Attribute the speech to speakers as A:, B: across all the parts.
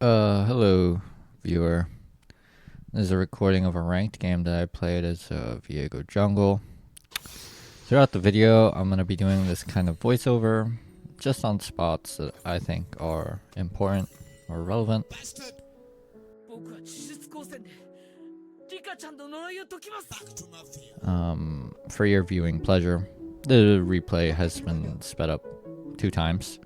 A: Hello, viewer. This is a recording of a ranked game that I played as Viego Jungle. Throughout the video, I'm going to be doing this kind of voiceover, just on spots that I think are important or relevant. For your viewing pleasure, the replay has been sped up 2 times.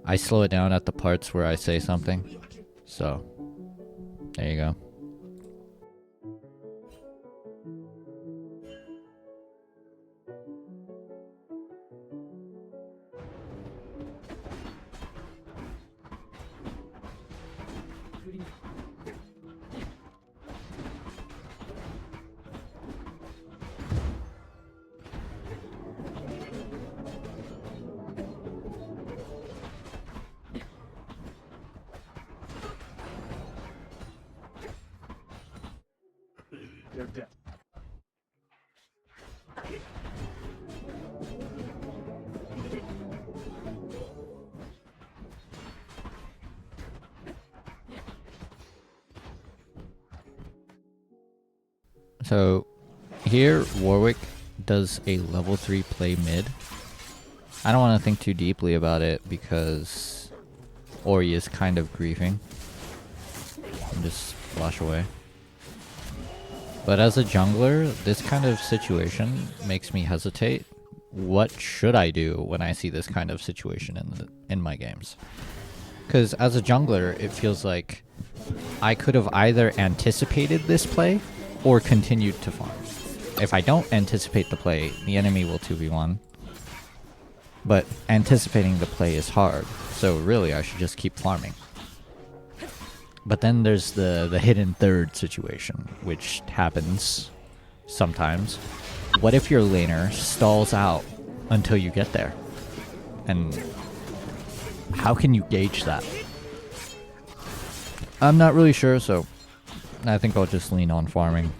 A: I slow it down at the parts where I say something, so there you go.
B: They're dead.
A: So here Warwick does a level 3 play mid. I don't want to think too deeply about it because Ori is kind of griefing. And just flash away. But as a jungler, this kind of situation makes me hesitate. What should I do when I see this kind of situation in my games? Because as a jungler, it feels like I could have either anticipated this play or continued to farm. If I don't anticipate the play, the enemy will 2v1. But anticipating the play is hard, so really I should just keep farming. But then there's the hidden third situation, which happens sometimes. What if your laner stalls out until you get there? And how can you gauge that? I'm not really sure, so I think I'll just lean on farming.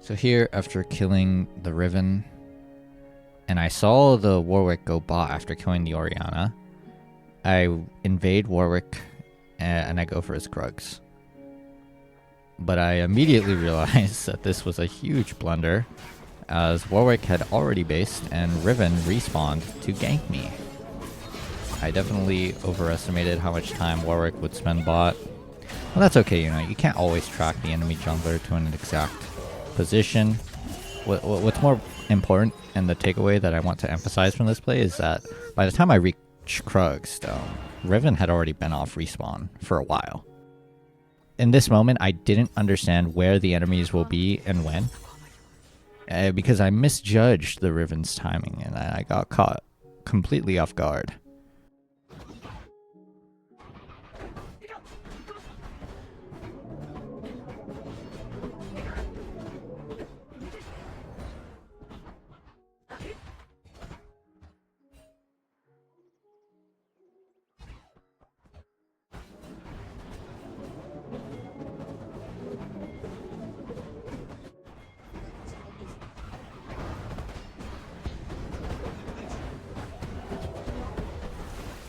A: So here, after killing the Riven, and I saw the Warwick go bot after killing the Orianna, I invade Warwick and I go for his Krugs. But I immediately realized that this was a huge blunder, as Warwick had already based and Riven respawned to gank me. I definitely overestimated how much time Warwick would spend bot. Well, that's okay, you know, you can't always track the enemy jungler to an exact position. What's more important, and the takeaway that I want to emphasize from this play, is that by the time I reach Krugs, Riven had already been off respawn for a while. In this moment, I didn't understand where the enemies will be and when, because I misjudged the Riven's timing, and I got caught completely off guard.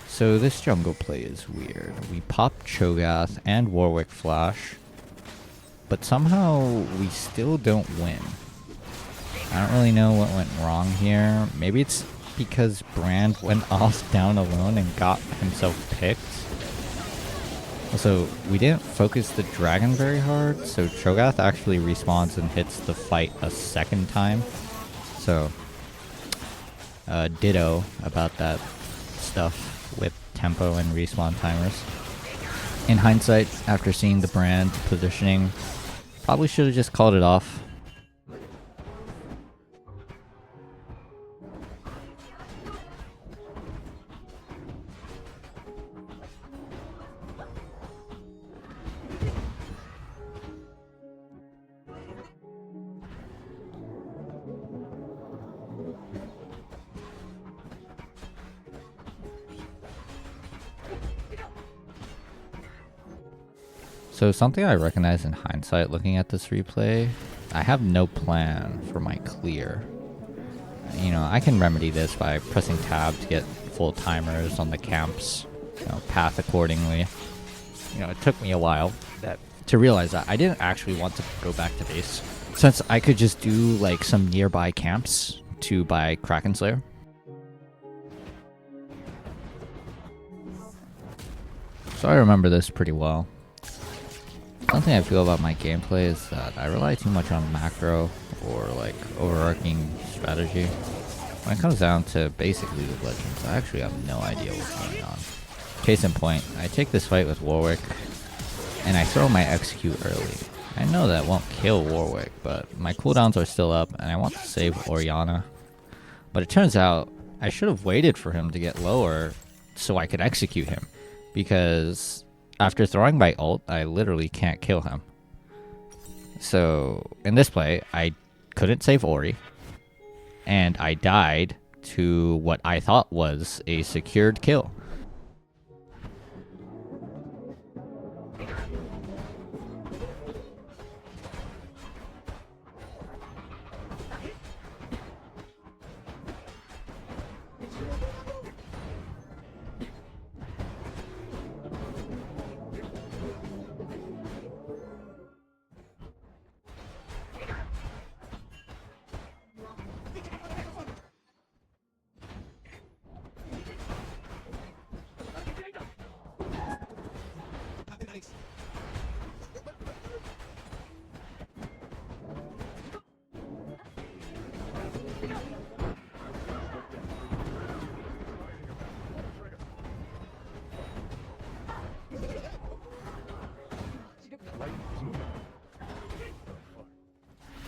A: So this jungle play is weird. We pop Cho'Gath and Warwick Flash, but somehow we still don't win. I don't really know what went wrong here. Maybe it's because Brand went off down alone and got himself picked. Also, we didn't focus the dragon very hard, so Cho'Gath actually respawns and hits the fight a second time. So, ditto about that stuff with tempo and respawn timers. In hindsight, after seeing the Brand positioning, probably should have just called it off. So something I recognize in hindsight looking at this replay, I have no plan for my clear. You know, I can remedy this by pressing tab to get full timers on the camps, you know, path accordingly. You know, it took me a while to realize that I didn't actually want to go back to base, since I could just do like some nearby camps to buy Kraken Slayer. So I remember this pretty well. Something I feel about my gameplay is that I rely too much on macro or like overarching strategy. When it comes down to basic League of Legends, I actually have no idea what's going on. Case in point, I take this fight with Warwick and I throw my execute early. I know that won't kill Warwick, but my cooldowns are still up and I want to save Orianna. But it turns out I should have waited for him to get lower so I could execute him, because after throwing my ult, I literally can't kill him. So in this play, I couldn't save Ori, and I died to what I thought was a secured kill.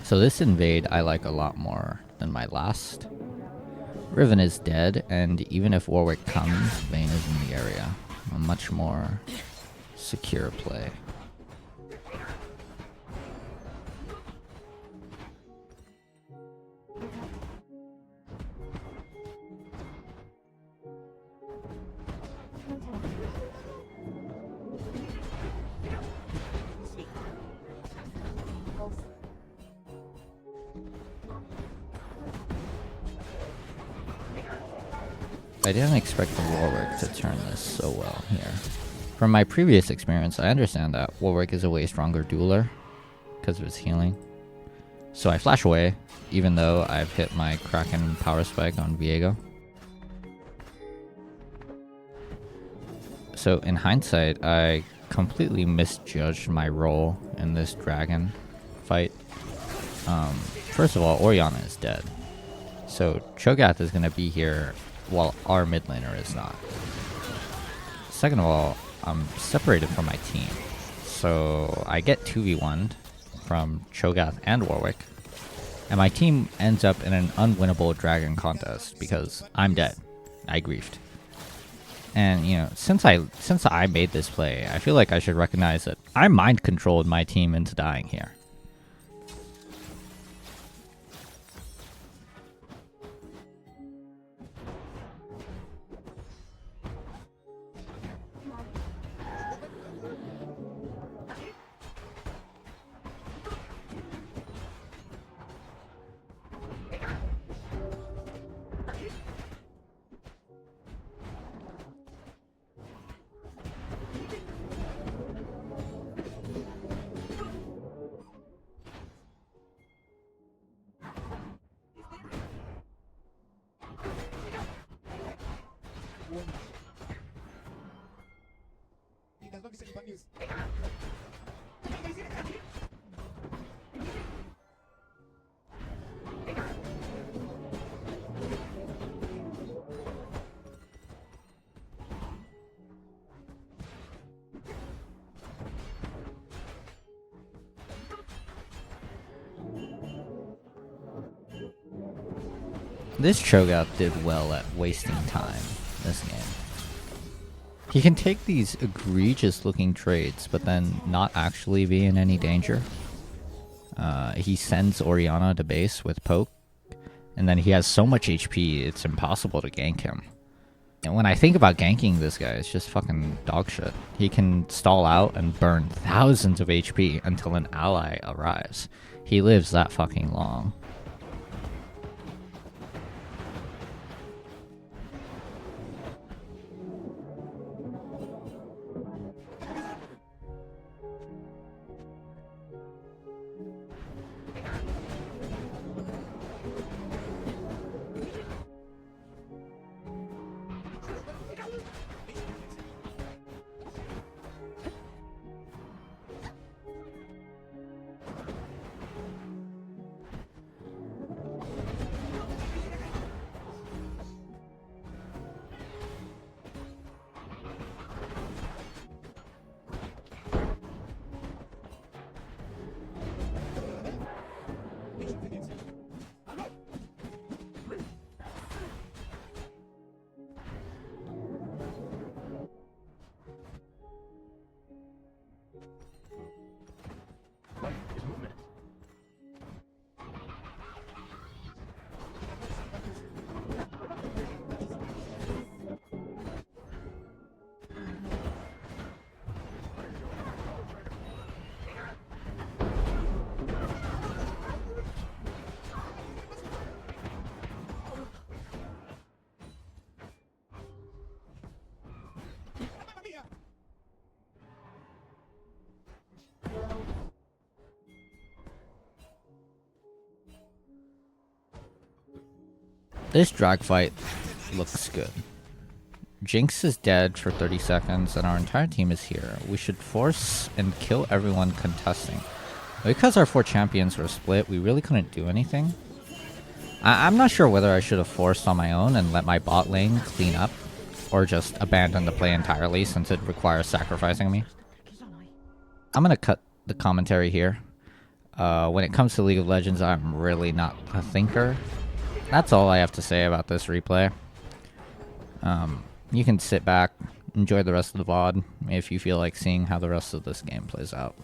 A: So this invade I like a lot more than my last. Riven is dead, and even if Warwick comes, Vayne is in the area. A much more secure play. I didn't expect the Warwick to turn this so well here. From my previous experience, I understand that Warwick is a way stronger dueler because of his healing. So I flash away, even though I've hit my Kraken power spike on Viego. So in hindsight, I completely misjudged my role in this dragon fight. First of all, Orianna is dead. So Cho'Gath is going to be here while our mid laner is not. Second of all, I'm separated from my team. So I get 2v1'd from Cho'Gath and Warwick, and my team ends up in an unwinnable dragon contest because I'm dead. I griefed. And you know, since I made this play, I feel like I should recognize that I mind controlled my team into dying here. This Cho'Gath did well at wasting time this game. He can take these egregious looking trades, but then not actually be in any danger. He sends Orianna to base with poke, and then he has so much HP it's impossible to gank him. And when I think about ganking this guy, it's just fucking dog shit. He can stall out and burn thousands of HP until an ally arrives. He lives that fucking long. This drag fight looks good. Jinx is dead for 30 seconds and our entire team is here. We should force and kill everyone contesting. Because our 4 champions were split, we really couldn't do anything. I'm not sure whether I should have forced on my own and let my bot lane clean up, or just abandon the play entirely since it requires sacrificing me. I'm gonna cut the commentary here. When it comes to League of Legends, I'm really not a thinker. That's all I have to say about this replay. You can sit back, enjoy the rest of the VOD if you feel like seeing how the rest of this game plays out.